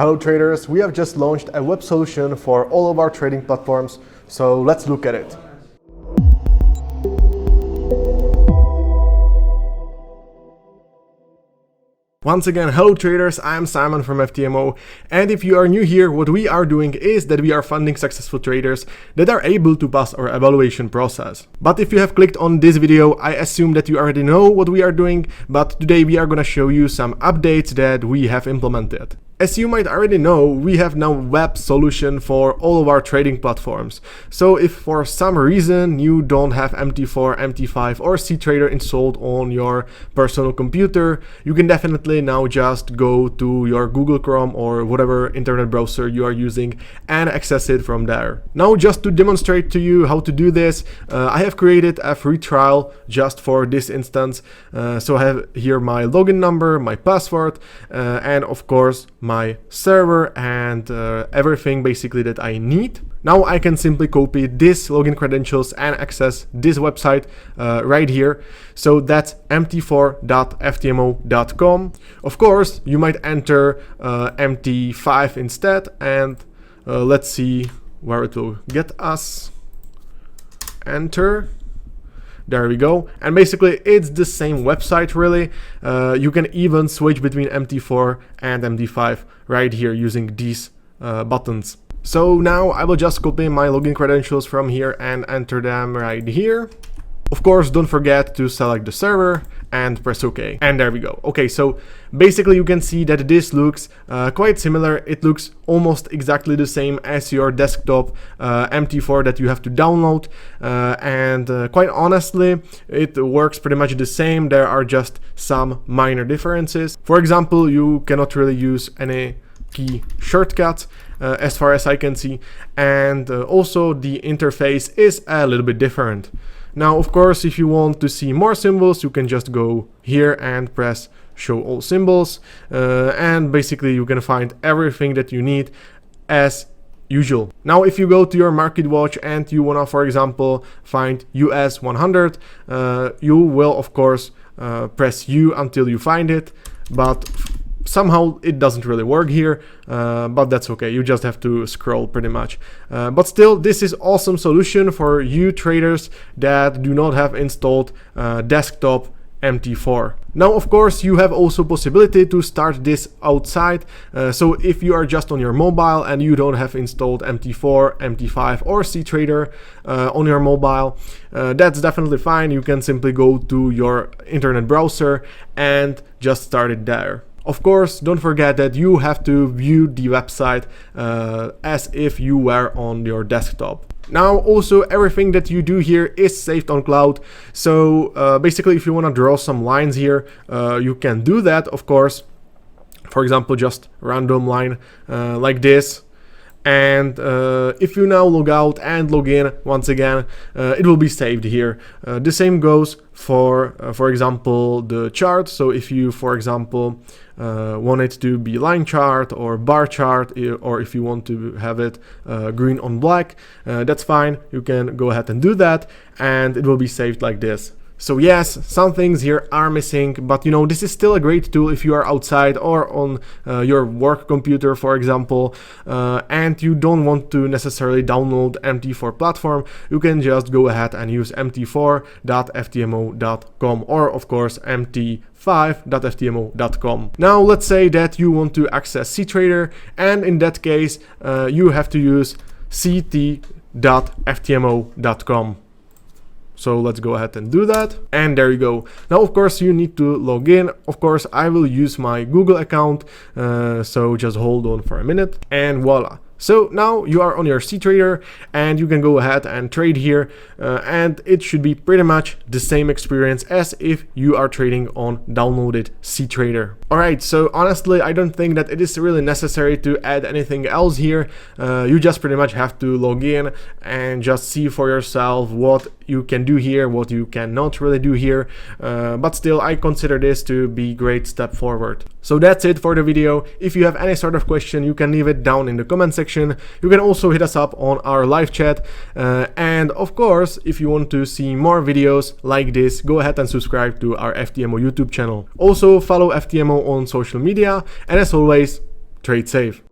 Hello traders, we have just launched a web solution for all of our trading platforms, so let's look at it. Once again, hello traders, I'm Simon from FTMO, and if you are new here, what we are doing is that we are funding successful traders that are able to pass our evaluation process. But if you have clicked on this video, I assume that you already know what we are doing, but today we are gonna show you some updates that we have implemented. As you might already know, we have now a web solution for all of our trading platforms. So if for some reason you don't have MT4, MT5 or cTrader installed on your personal computer, you can definitely now just go to your Google Chrome or whatever internet browser you are using and access it from there. Now just to demonstrate to you how to do this, I have created a free trial just for this instance. So I have here my login number, my password, and of course my server and everything basically that I need. Now I can simply copy this login credentials and access this website right here. So that's mt4.ftmo.com. Of course, you might enter MT5 instead, and let's see where it will get us. Enter. There we go, and basically it's the same website really. You can even switch between MT4 and MT5 right here using these buttons. So now I will just copy my login credentials from here and enter them right here. Of course, don't forget to select the server and press OK. And there we go. Okay, so basically you can see that this looks quite similar. It looks almost exactly the same as your desktop MT4 that you have to download. And quite honestly, it works pretty much the same. There are just some minor differences. For example, you cannot really use any key shortcuts as far as I can see. And also the interface is a little bit different. Now, of course, if you want to see more symbols, you can just go here and press show all symbols, and basically you can find everything that you need as usual. Now, if you go to your market watch and you wanna, for example, find US 100, you will of course press U until you find it, but somehow it doesn't really work here, but that's okay. You just have to scroll pretty much. But still, this is awesome solution for you traders that do not have installed desktop MT4. Now, of course, you have also possibility to start this outside. So if you are just on your mobile and you don't have installed MT4, MT5 or cTrader on your mobile, that's definitely fine. You can simply go to your internet browser and just start it there. Of course, don't forget that you have to view the website as if you were on your desktop. Now, also everything that you do here is saved on cloud. So basically, if you want to draw some lines here, you can do that, of course. For example, just random line like this. And if you now log out and log in once again, it will be saved here. The same goes for example, the chart. So if you, for example, want it to be line chart or bar chart, or if you want to have it green on black, that's fine. You can go ahead and do that, and it will be saved like this. So yes, some things here are missing, but you know, this is still a great tool if you are outside or on your work computer, for example, and you don't want to necessarily download MT4 platform. You can just go ahead and use mt4.ftmo.com or of course MT5.ftmo.com. Now let's say that you want to access cTrader, and in that case you have to use ct.ftmo.com. So let's go ahead and do that. And there you go. Now, of course, you need to log in. Of course, I will use my Google account. So just hold on for a minute and voila. So now you are on your cTrader and you can go ahead and trade here, and it should be pretty much the same experience as if you are trading on downloaded cTrader. Alright, so honestly, I don't think that it is really necessary to add anything else here. You just pretty much have to log in and just see for yourself what you can do here, what you cannot really do here, but still I consider this to be a great step forward. So that's it for the video. If you have any sort of question, you can leave it down in the comment section. You can also hit us up on our live chat, and of course, if you want to see more videos like this, go ahead and subscribe to our FTMO YouTube channel. Also follow FTMO on social media, and as always, trade safe.